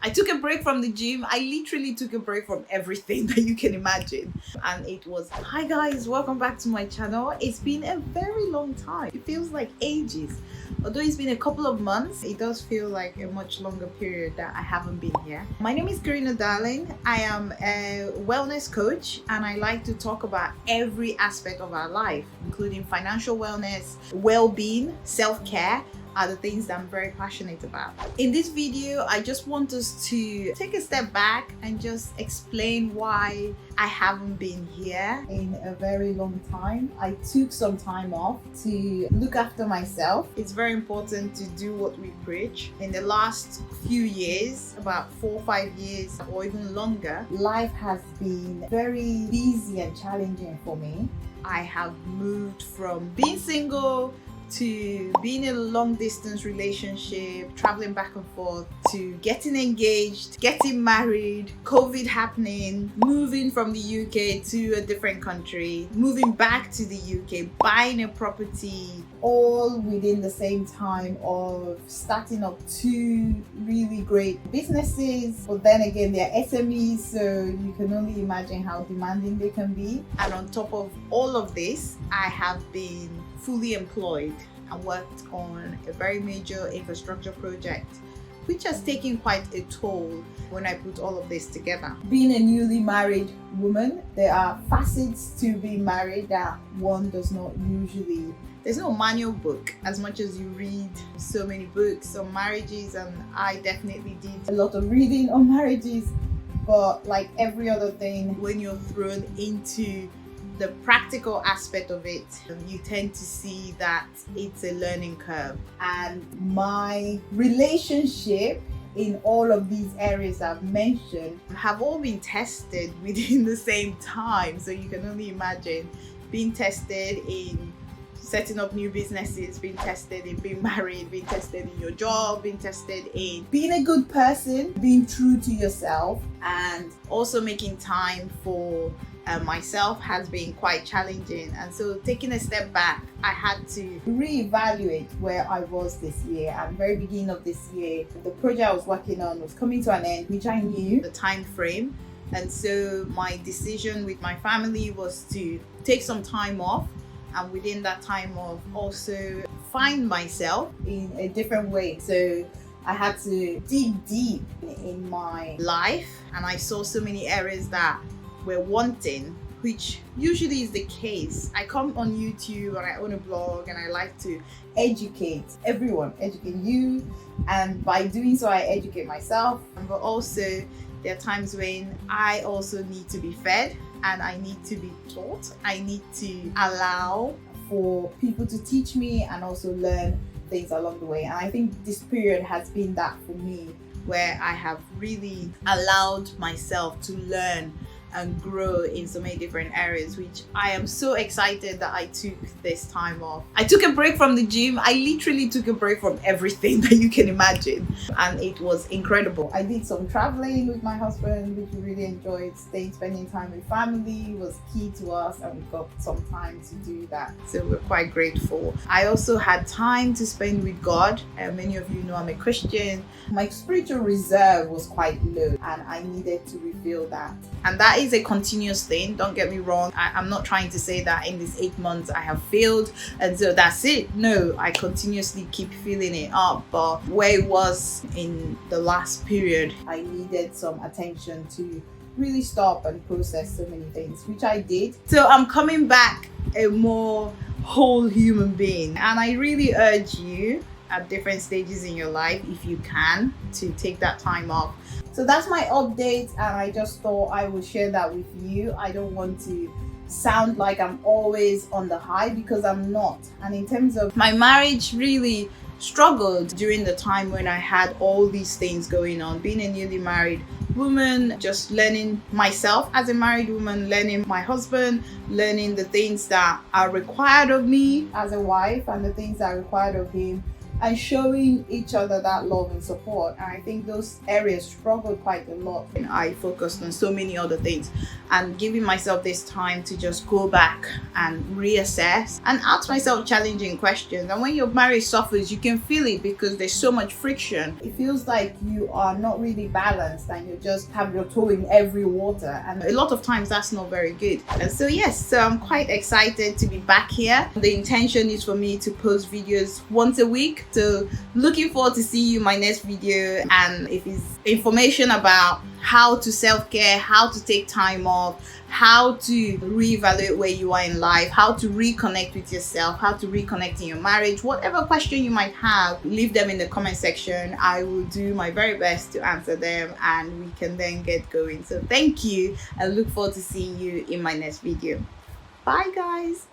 I took a break from the gym. I literally took a break from everything that you can imagine. And it was, hi guys, welcome back to my channel. It's been a very long time. It feels like ages. Although it's been a couple of months, it does feel like a much longer period that I haven't been here. My name is Carina, darling. I am a wellness coach and I like to talk about every aspect of our life, including financial wellness, well-being, self-care, are the things that I'm very passionate about. In this video, I just want us to take a step back and just explain why I haven't been here in a very long time. I took some time off to look after myself. It's very important to do what we preach. In the last few years, about 4 or 5 years or even longer, life has been very busy and challenging for me. I have moved from being single to being in a long distance relationship, traveling back and forth, to getting engaged, getting married, COVID happening, moving from the UK to a different country, moving back to the UK, buying a property, all within the same time of starting up 2 really great businesses. But then again, they're SMEs, so you can only imagine how demanding they can be. And on top of all of this, I have been fully employed and worked on a very major infrastructure project, which has taken quite a toll when I put all of this together. Being a newly married woman, there are facets to being married that one does not usually. There's no manual book as much as you read so many books on marriages, and I definitely did a lot of reading on marriages, but like every other thing, when you're thrown into the practical aspect of it, you tend to see that it's a learning curve. And my relationship in all of these areas I've mentioned have all been tested within the same time. So you can only imagine being tested in setting up new businesses, being tested in being married, being tested in your job, being tested in being a good person, being true to yourself, and also making time for myself has been quite challenging. And so taking a step back, I had to reevaluate where I was this year. At the very beginning of this year, the project I was working on was coming to an end, which I knew the time frame. And so my decision with my family was to take some time off, and within that time off also find myself in a different way. So I had to dig deep in my life, and I saw so many areas that were wanting, which usually is the case. I come on YouTube and I own a blog and I like to educate everyone, educate you, and by doing so I educate myself. But also there are times when I also need to be fed and I need to be taught. I need to allow for people to teach me and also learn things along the way. And I think this period has been that for me, where I have really allowed myself to learn and grow in so many different areas, which I am so excited that I took this time off. I took a break from the gym. I literally took a break from everything that you can imagine, and it was incredible. I did some traveling with my husband, which we really enjoyed. Spending time with family was key to us, and we got some time to do that, so we're quite grateful. I also had time to spend with God. Many of you know I'm a Christian. My spiritual reserve was quite low and I needed to refill that, and that is a continuous thing. Don't get me wrong, I'm not trying to say that in these 8 months I have failed and so that's it. No, I continuously keep filling it up, but where it was in the last period, I needed some attention to really stop and process so many things, which I did. So I'm coming back a more whole human being, and I really urge you at different stages in your life, if you can, to take that time off. So that's my update, and I just thought I would share that with you. I don't want to sound like I'm always on the high, because I'm not. And in terms of my marriage, really struggled during the time when I had all these things going on. Being a newly married woman, just learning myself as a married woman, learning my husband, learning the things that are required of me as a wife and the things that are required of him and showing each other that love and support. And I think those areas struggled quite a lot when I focused on so many other things, and giving myself this time to just go back and reassess and ask myself challenging questions. And when your marriage suffers, you can feel it because there's so much friction. It feels like you are not really balanced and you just have your toe in every water, and a lot of times that's not very good. And so yes, so I'm quite excited to be back here. The intention is for me to post videos once a week, so looking forward to see you in my next video. And if it's information about how to self-care, how to take time off, how to reevaluate where you are in life, how to reconnect with yourself, how to reconnect in your marriage, whatever question you might have, leave them in the comment section. I will do my very best to answer them and we can then get going. So thank you. I look forward to seeing you in my next video. Bye guys.